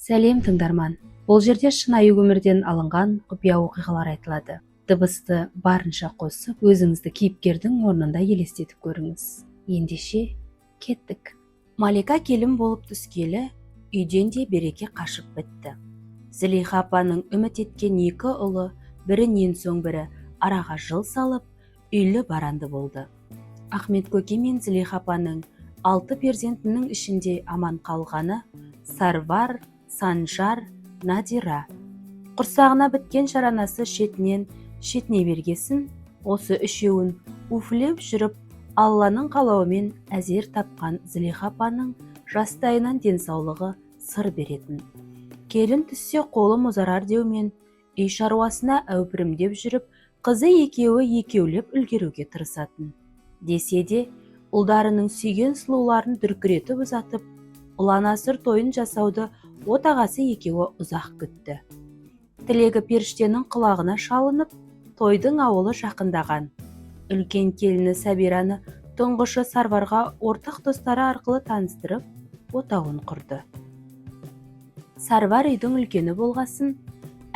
Сәлем тыңдарман. Бұл жерде шынайы өмірден алынған құпия оқиғалар айтылады. Дыбысты барынша қосып, өзіңізді кейіпкердің орнында елестетіп көріңіз. Ендеше кеттік. Малика келін болып түскелі, үйден де береке қашып бітті. Зілиха апаның үміт еткен екі ұлы бірінен соң бірі араға жыл салып, үйлі баранды болды. Ахмет көке мен Зілиха апаның 6 перзентінің ішінде аман қалғаны Сарвар, Санжар, Надира. Құрсағына біткен шаранасы шетіне бергесін, осы үшеуін уфлеп жүріп, Алланың қалауымен әзер тапқан Зілиха апаның жастайынан денсаулығы сыр беретін. Келін түссе қолы мұзарар деумен, үй шаруасына әупірімдеп жүріп, қызы екеулеп үлгеруге тырысатын. Десе де, ұлдарының сүйген сұлуларын дүркіретіп ұзатып, ұланасыр тойын жасауды отағасы екеуі ұзақ күтті. Тілегі періштенің құлағына шалынып, тойдың ауылы жақындаған. Үлкен келіні Сабираны тұңғышы Сарварға ортақ достары арқылы таныстырып, отауын құрды. Сарвар үйдің үлкені болғасын,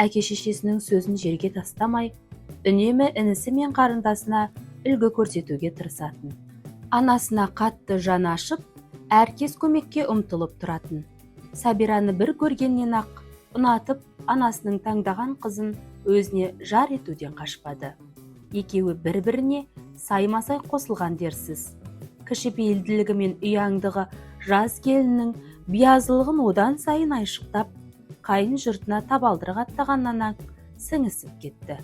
әке-шешесінің сөзін жерге тастамай, үнемі інісі мен қарындасына үлгі көрсетуге тырысатын. Анасына қатты жаны ашып, әркез көмекке ұмтылып тұратын. Сабираны бір көргеннен ақ ұнатып, анасының таңдаған қызын өзіне жар етуден қашпады. Екеуі бір-біріне саймасай қосылған дерсіз. Кішіпейілділігі мен ұяңдығы жас келіннің биязылығын одан сайын айшықтап, қайын жұртына табалдырық аттағаннан ақ сіңісіп кетті.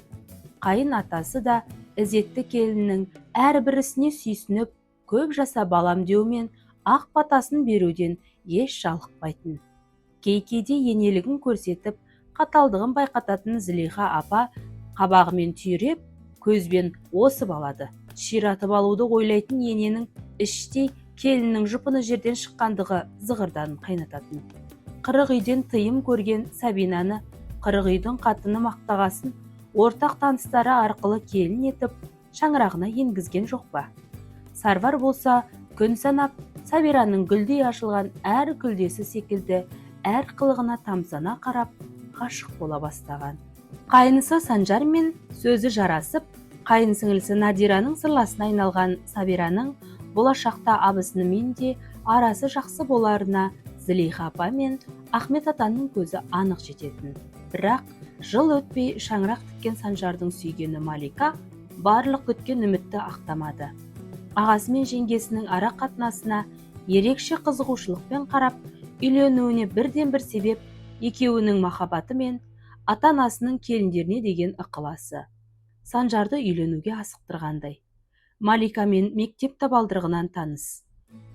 Қайын атасы да ізетті келіннің әрбірісіне сүйсініп, көп жаса балам деумен ақ батасын беруден еш жалықпайтын. Кейде енелігін көрсетіп, қаталдығын байқататын Зілиха апа қабағымен түйреп, көзбен осып алады. Ширатып алуды ойлайтын ененің іштей келіннің жұпыны жерден шыққандығы зығырдан қайнататын. Қырық үйден тыйым көрген Сабинаны қырық үйдің қатыны мақтағасын ортақ таныстары арқылы келін етіп, шаңырағына енгізген жоқ па? Сарвар болса, күн санап, Сабираның гүлдей ашылған әр гүлдесі секілді, әр қылығына тамсана қарап, ғашық бола бастаған. Қайынысы Санжар мен сөзі жарасып, қайын сіңілісі Надираның сырласына айналған Сабираның болашақта абысынымен де арасы жақсы боларына Зілиха апа мен Ахмет атаның көзі анық жететін. Бірақ жыл өтпей шаңырақ тіккен Санжардың сүйгені Малика барлық күткен үмітті ақтамады. Ағасы мен жеңгесінің ара қатынасына ерекше қызығушылықпен қарап, үйленуіне бірден бір себеп екеуінің махаббаты мен ата-анасының келіндеріне деген ықыласы. Санжарды үйленуге асықтырғандай. Малика мен мектеп табалдырығынан таныс.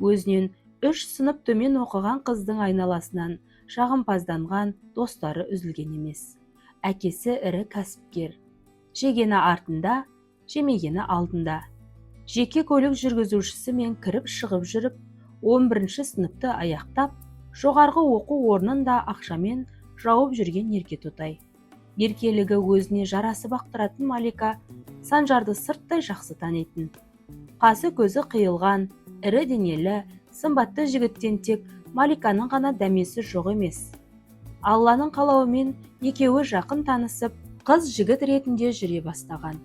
Өзінен 3 сынып төмен оқыған қыздың айналасынан жағымпазданған достары үзілген емес. Әкесі ірі кәсіпкер. Жегені артында, жемегені алдында. Жеке көлік жүргізушісі мен кіріп шығып жүріп, 11-ші сыныпты аяқтап, жоғарғы оқу орнында ақшамен жауып жүрген ерке тотай. Еркелігі өзіне жарасып бақтыратын Малика Санжарды сырттай жақсы танитын. Қасы көзі қиылған, ірі денелі, сымбатты жігіттен тек Маликаның ғана дәмесі жоқ емес. Алланың қалауымен екеуі жақын танысып, қыз жігіт ретінде жүре бастаған.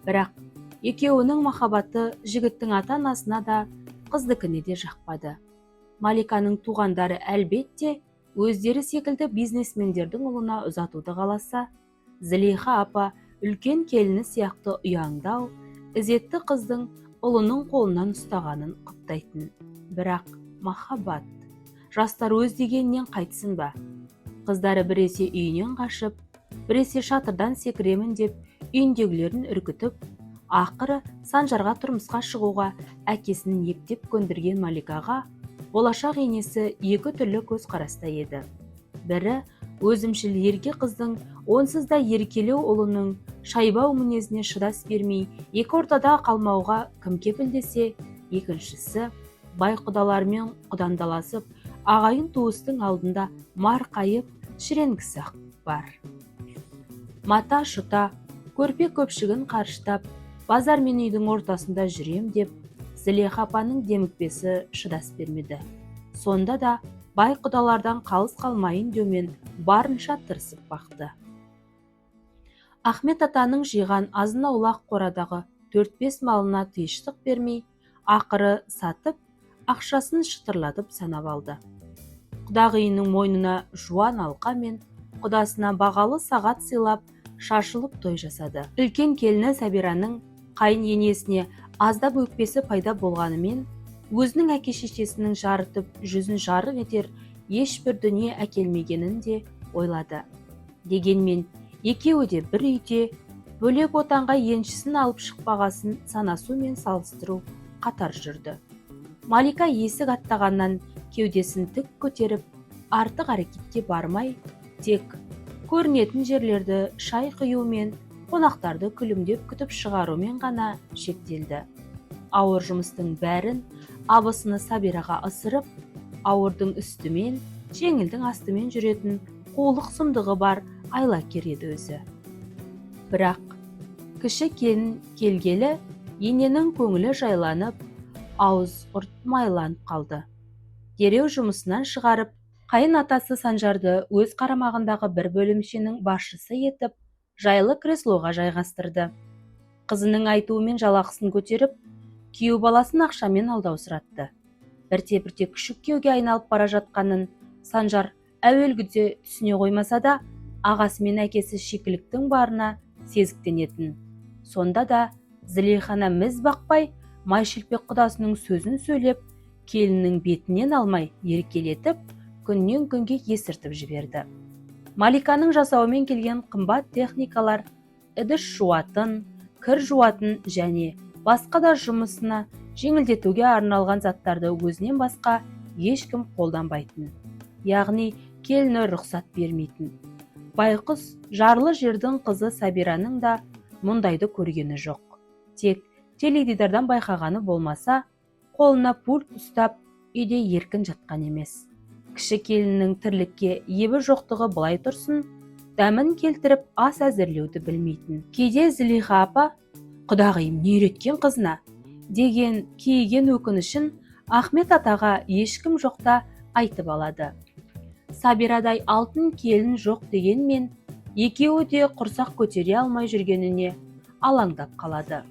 Бірақ екеуінің махаббаты жігіттің ата-анасына да, қыздыкіне де жақпады. Маликаның туғандары әлбетте өздері секілді бизнесмендердің ұлына ұзатуды қаласа, Зілиха апа үлкен келіні сияқты ұяңдау, ізетті қыздың ұлының қолынан ұстағанын құптайтын. Бірақ махаббат, жастар өз дегеннен қайтсын ба? Қыздары біресе үйінен қашып, біресе шатырдан секіремін деп, үйіндегілерін үркітіп, ақыры Санжарға тұрмысқа шығуға әкесінің ептеп көндірген Маликаға болашақ енесі екі түрлі көз қараста еді. Бірі өзімшіл ерке қыздың онсыз да еркелеу ұлының шайбау мінезіне шыдас бермей, екі ортада қалмауға кім кепіл десе, екіншісі бай құдалармен құдандаласып, ағайын туыстың алдында марқайып, шіренгісі бар. Мата шұта, көрпе көпшігін қарыштап, базар мен үйдің ортасында жүрем деп, Зілиха апаның демікпесі шыдас бермеді. Сонда да бай құдалардан қалыс қалмайын деумен барынша тырысып бақты. Ахмет атаның жиған азын-аулақ қорадағы 4-5 малына тыйыштық бермей, ақыры сатып, ақшасын шытырлатып санап алды. Құдағиының мойнына жуан алқа мен құдасына бағалы сағат сыйлап, шашылып той жасады. Үлкен келіні Сәбираның қайын енесіне аздап өкпесі пайда болғанымен, өзінің әке-шешесінің жарытып жүзін жарық етер ешбір дүние әкелмегенін де ойлады. Дегенмен, екеуі де бір үйде бөлек отанға еншісін алып шықпағасын санасу мен салыстыру қатар жүрді. Малика есік аттағаннан кеудесін тік көтеріп, артық әрекетке бармай, тек көрінетін жерлерді шай құюмен, қонақтарды күлімдеп күтіп шығарумен ғана шектелді. Ауыр жұмыстың бәрін абысыны Сабираға ысырып, ауырдың үстімен, жеңілдің астымен жүретін қулық сұмдығы бар айлакер еді өзі. Бірақ кіші келін келгелі ененің көңілі жайланып, ауыз ұрт майланып қалды. Дереу жұмысынан шығарып, қайын атасы Санжарды өз қарамағындағы бір бөлімшенің басшысы етіп, жайлы креслоға жайғастырды. Қызының айтуымен жалақысын көтеріп, күйеу баласын ақшамен алдаусыратты. Бірте-бірте күшік күйеуге айналып бара жатқанын Санжар әуелгіде түсіне қоймаса да, ағасы мен әкесі шикіліктің барына сезіктенетін. Сонда да Зілейханы міз бақпай, Майшелпек құдасының сөзін сөйлеп, келіннің бетінен алмай еркелетіп, күннен күнге есіртіп жіберді. Маликаның жасауымен келген қымбат техникалар, ыдыс жуатын, кір жуатын және басқа да жұмысына жеңілдетуге арналған заттарды өзінен басқа ешкім қолданбайтын. Яғни келіні рұқсат бермейтін. Байқұс жарлы жердің қызы Сабираның да мұндайды көргені жоқ. Тек теледидардан байқағаны болмаса, қолына пульт ұстап, үйде еркін жатқан емес. Кіші келіннің тірлікке ебі жоқтығы былай тұрсын, дәмін келтіріп ас әзірлеуді білмейтін. Кейде Зілиха апа, құдағиым не үйреткен қызына, деген кейген өкінішін Ахмет атаға ешкім жоқта айтып алады. Сабирадай алтын келін жоқ дегенмен, екеуі де құрсақ көтере алмай жүргеніне алаңдап қалады.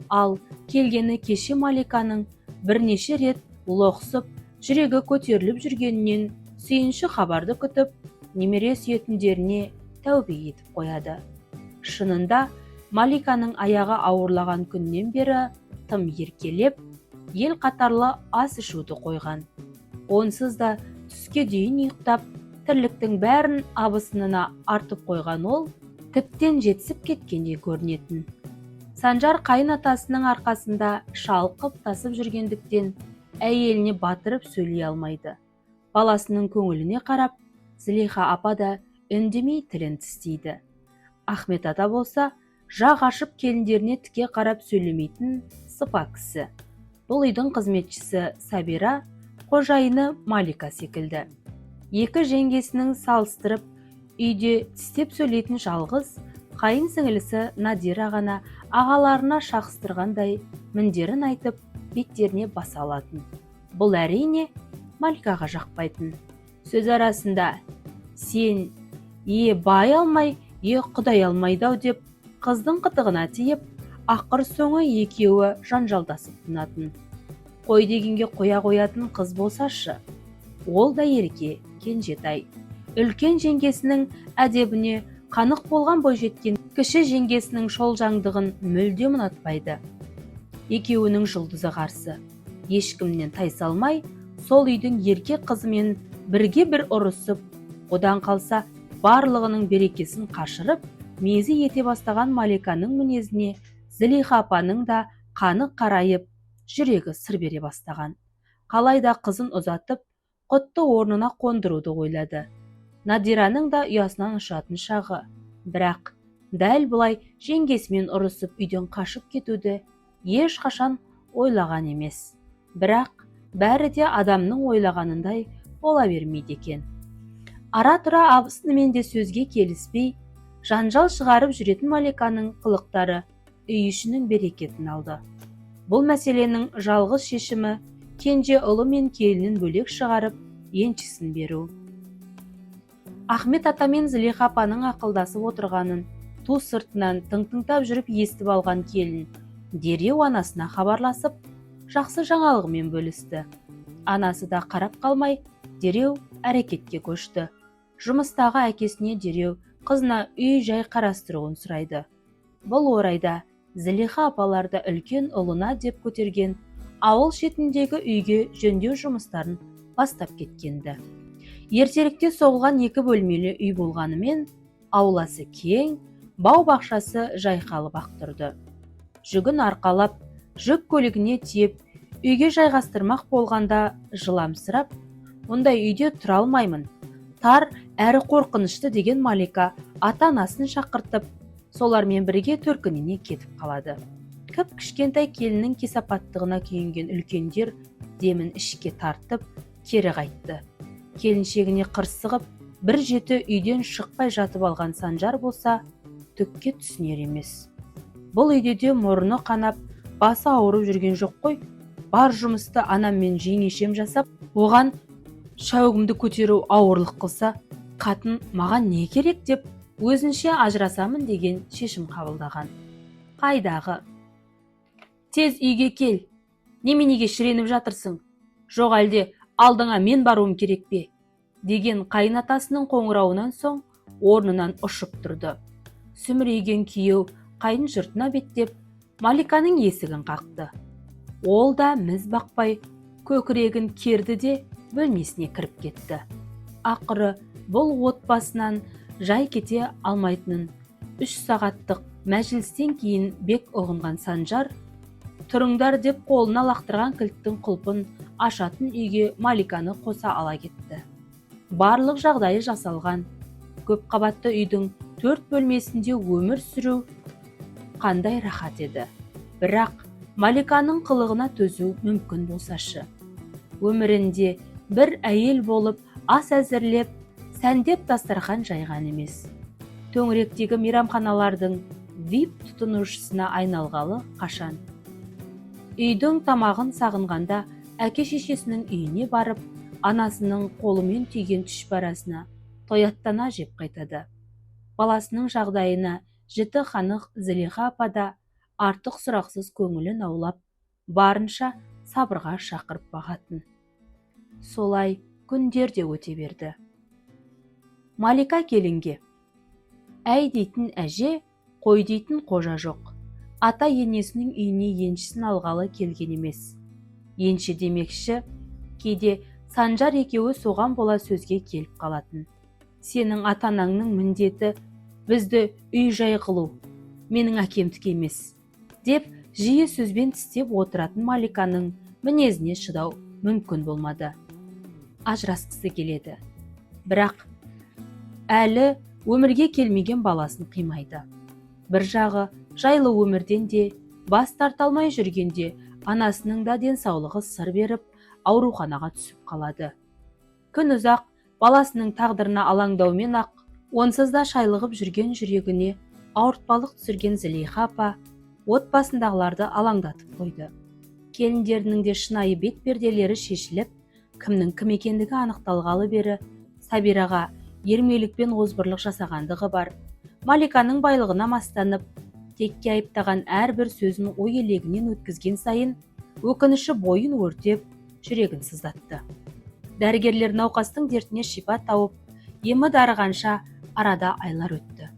Ал келгені кеше Маликаның бірнеше рет лоқсып, жүрегі көтеріліп жүргенінен сүйінші хабарды күтіп, немере сүйетіндеріне тәубе етіп қояды. Шынында, Маликаның аяғы ауырлаған күннен бері тым еркелеп, ел қатарлы ас ішуді қойған. Онсыз да түске дейін ұйықтап, тірліктің бәрін абысынына артып қойған ол, тіптен жетісіп кеткендей көрінетін. Санжар қайын атасының арқасында шалқып тасып жүргендіктен әйеліне батырып сөйлей алмайды. Баласының көңіліне қарап, Зілиха апа да үндемей тілін тістейді. Ахмет ата болса, жақ ашып келіндеріне тіке қарап сөйлемейтін сыпа кісі. Бұл үйдің қызметшісі Сабира, қожайыны Малика секілді. Екі жеңгесінің салыстырып, үйде тістеп сөйлейтін жалғыз, қайын сіңілісі Надира ғана ағаларына шақыстырғандай міндерін айтып, беттеріне баса алатын. Бұл әрине Маликаға жақпайтын. Сөз арасында, сен бай алмай, құдай алмайдау деп, қыздың қытығына тиіп, ақыр соңы екеуі жанжалдасып тынатын. Қой дегенге қоя қоятын қыз болсашы, ол да ерке, кенжетай. Үлкен жеңгесінің әдебіне қанық болған бойжеткен кіші жеңгесінің шолжаңдығын мүлдем ұнатпайды. Екеуінің жұлдызы қарсы. Ешкімнен тайсалмай, сол үйдің ерке қызымен бірге бір ұрысып, одан қалса барлығының берекесін қашырып, мезі ете бастаған Маликаның мінезіне Зілиха апаның да қаны қарайып, жүрегі сыр бере бастаған. Қалайда қызын ұзатып, құтты орнына қондыруды ойлады. Надираның да ұясынан ұшатын шағы. Бірақ дәл бұлай жеңгесімен ұрысып үйден қашып кетуді ешқашан ойлаған емес. Бірақ бәрі де адамның ойлағанындай бола бермейді екен. Ара-тұра абысынымен де сөзге келіспей, жанжал шығарып жүретін Маликаның қылықтары үй ішінің берекетін алды. Бұл мәселенің жалғыз шешімі кенже ұлы мен келінін бөлек шығарып, еншісін беру. Ахмет ата мен Зылиха апаның ақылдасып отырғанын ту сыртынан тың-тыңдап жүріп естіп алған келін дереу анасына хабарласып, жақсы жаңалығымен бөлісті. Анасы да қарап қалмай, дереу әрекетке көшті. Жұмыстағы әкесіне дереу қызына үй-жай қарастыруын сұрайды. Бұл орайда Зылиха апаларды үлкен ұлына деп көтерген ауыл шетіндегі үйге жөндеу жұмыстарын бастап кеткенді. Ертелікте соғылған 2 бөлмелі үй болғанымен, ауласы кең, бау-бақшасы жайқалып ақ тұрды. Жүгін арқалап, жүк көлігіне тиеп, үйге жайғастырмақ болғанда жыламсырап, «Ондай үйде тұра алмаймын. Тар әрі қорқынышты» деген Малика ата-анасын шақыртып, солармен бірге төркініне кетіп қалады. Кіп-кішкентай келіннің кесапаттығына күйінген үлкендер демін ішке тартып, кері қайтты. Келіншегіне қырсығып, бір жеті үйден шықпай жатып алған Санжар болса, түкке түсінер емес. Бұл үйде де мұрны қанап, басы ауырып жүрген жоқ қой. Бар жұмысты анам мен жеңешем жасап, оған шәугімді көтеру ауырлық қылса, қатын маған не керек деп, өзінше ажырасамын деген шешім қабылдаған. Қайдағы? Тез үйге кел. Неменеге шіреніп жатырсың? Жоқ әлде алдыңа мен баруым керек пе? Деген қайынатасының қоңырауынан соң орнынан ұшып тұрды. Сүмірейген күйеу қайын жұртына беттеп, Маликаның есігін қақты. Ол да міз бақпай, көкірегін керді де бөлмесіне кіріп кетті. Ақыры бұл отбасынан жай кете алмайтынын 3 сағаттық мәжілістен кейін бек ұғынған Санжар, тұрыңдар деп қолына лақтырған кілттің құлпын ашатын үйге Маликаны қоса ала кетті. Барлық жағдайы жасалған. Көп қабатты үйдің 4 бөлмесінде өмір сүру қандай рахат еді. Бірақ Маликаның қылығына төзу мүмкін болсашы. Өмірінде бір әйел болып ас әзірлеп, сәндеп дастархан жайған емес. Төңіректегі мейрамханалардың VIP тұтынушысына айналғалы қашан. Үйдің тамағын сағынғанда әке-шешесінің үйіне барып, анасының қолымен түйген түшпәрасына тояттана жеп қайтады. Баласының жағдайына жіті қанық Зылиха апа да артық сұрақсыз көңілін аулап, барынша сабырға шақырып бағатын. Солай күндер де өте берді. Малика келінге: «Әй» дейтін әже, «қой» дейтін қожа жоқ. Ата енесінің үйіне еншісін алғалы келген емес. Енші демекші, кейде Санжар екеуі соған бола сөзге келіп қалатын. «Сенің ата-анаңның міндеті бізді үй-жай қылу, менің әкемдікі емес» деп жиі сөзбен тістеп отыратын Маликаның мінезіне шыдау мүмкін болмады. Ажырасқысы келеді. Бірақ әлі өмірге келмеген баласын қимайды. Бір жағы жайлы өмірден де бас тарта алмай жүргенде анасының да денсаулығы сыр беріп, ауруханаға түсіп қалады. Күн ұзақ баласының тағдырына алаңдаумен ақ, онсыз да шайлығып жүрген жүрегіне ауыртпалық түсірген Зылиха апа отбасындағыларды алаңдатып қойды. Келіндерінің де шынайы бет перделері шешіліп, кімнің кім екендігі анықталғалы бері Сабираға ермелік пен озбырлық жасағандығы бар. Маликаның байлығына мастанып, текке айыптаған әрбір сөзін ой елегінен өткізген сайын, өкініші бойын өртеп, жүрегін сыздатты. Дәрігерлер науқастың дертіне шипа тауып, емі дарығанша арада айлар өтті.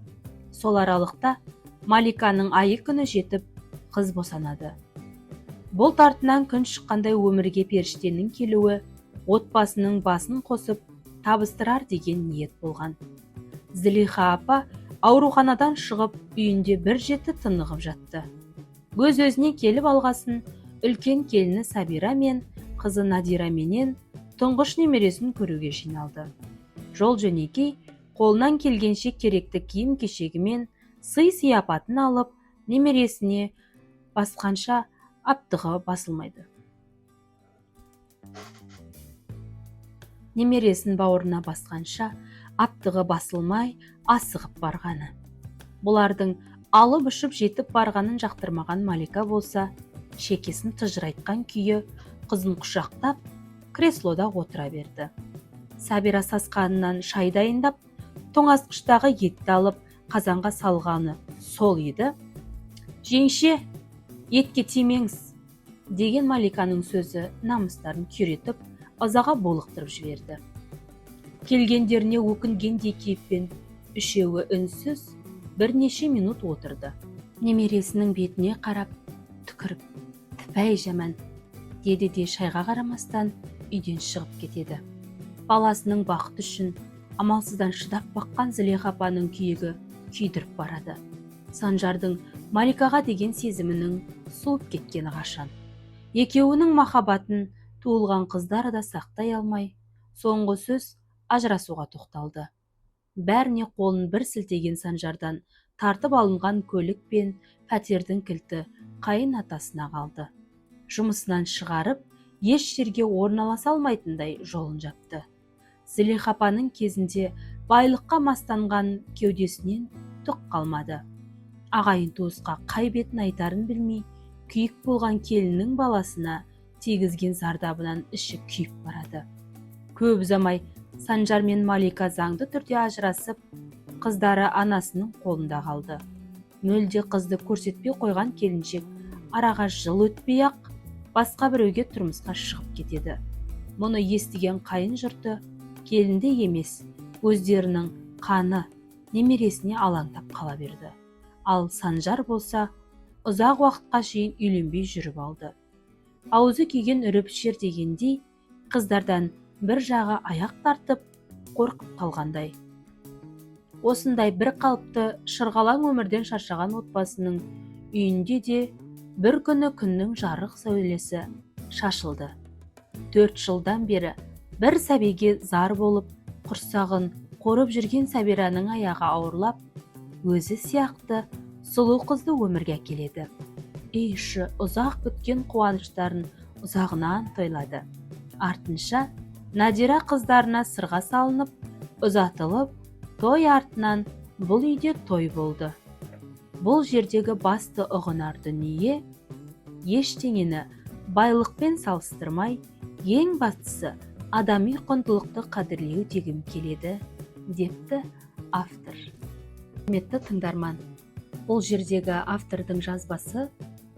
Сол аралықта Маликаның айы күні жетіп, қыз босанады. Бұл тартынан күн шыққандай өмірге періштенің келуі отбасының басын қосып табыстырар деген ниет болған. Зылиха апа ауруханадан шығып үйінде бір жеті тынығып жатты. Өз-өзіне келіп алғасын үлкен келіні Сабира мен қызы Надира менен тұңғыш немересін көруге жиналды. Жол жөнекей қолынан келгенше керекті киім-кешегі мен сый-сияпатын алып, немересіне басқанша аптығы басылмайды. Немересін бауырына басқанша аптығы басылмай асығып барғаны. Бұлардың алып ұшып жетіп барғанын жақтырмаған Малика болса, шекесін тыжырайтқан күйі қызын құшақтап, креслода отыра берді. Сабира сасқанынан шай дайындап, тоңазытқыштағы етті алып қазанға салғаны сол еді. «Жеңше, етке тимеңіз» деген Маликаның сөзі намыстарын күйретіп, ызаға булықтырып жіберді. Келгендеріне өкінгендей кейіппен үшеуі үнсіз бірнеше минут отырды. Немересінің бетіне қарап, түкіріп, «Тіпәй жаман» деді де шайға қарамастан үйден шығып кетеді. Баласының бақыты үшін амалсыздан шыдап баққан Зылиха апаның күйігі күйдіріп барады. Санжардың Маликаға деген сезімінің суып кеткені қашан. Екеуінің махаббатын туылған қыздар да сақтай алмай, соңғы сөз ажырасуға тоқталды. Бәріне қолын бір сілтеген Санжардан тартып алынған көлік пен пәтердің кілті қайын атасына қалды. Жұмысынан шығарып, еш жерге орналаса алмайтындай жолын жапты. Зылиха апаның кезінде байлыққа мастанған кеудесінен түк қалмады. Ағайын туысқа қай бетін айтарын білмей, күйік болған келіннің баласына тигізген зардабынан іші күйіп барады. Көп ұзамай Санжар мен Малика заңды түрде ажырасып, қыздары анасының қолында қалды. Мөлде қызды көрсетпей қойған келіншек араға жыл өтпей-ақ басқа біреуге тұрмысқа шығып кетеді. Мұны естіген қайын жұрты келінді емес, өздерінің қаны немересіне алаңдап қала берді. Ал Санжар болса, ұзақ уақытқа шейін үйленбей жүріп алды. Аузы күйген үріп ішер дегендей, қыздардан бір жағы аяқ тартып, қорқып қалғандай. Осындай бір қалыпты шырғалаң өмірден шаршаған отбасының үйінде де бір күні күннің жарық сәулесі шашылды. 4 жылдан бері бір сәбиге зар болып, құрсағын қорып жүрген Сабираның аяғы ауырлап, өзі сияқты сұлу қызды өмірге әкеледі. Үй іші ұзақ күткен қуаныштарын ұзағынан тойлады. Артынша Надира қыздарына сырға салынып, ұзатылып, той артынан бұл үйде той болды. Бұл жердегі басты ұғынар дүние, ештеңені байлықпен салыстырмай, ең бастысы адами құндылықты қадірлеу дегім келеді, депті автор. Құрметті тыңдарман, бұл жердегі автордың жазбасы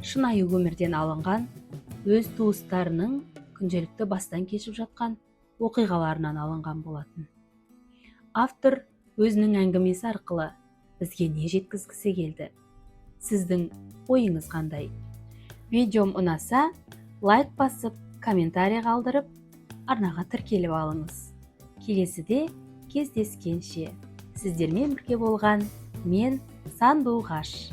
шынайы өмірден алынған, өз туыстарының күнделікті бастан кешіп жатқан оқиғаларынан алынған болатын. Автор өзінің әңгімесі арқылы бізге не жеткізгісі келді? Сіздің ойыңыз қандай? Видеом ұнаса, лайк басып, комментарий қалдырып, арнаға тіркеліп алыңыз. Келесіде кездескенше, сіздермен бірге болған мен Сандуғаш.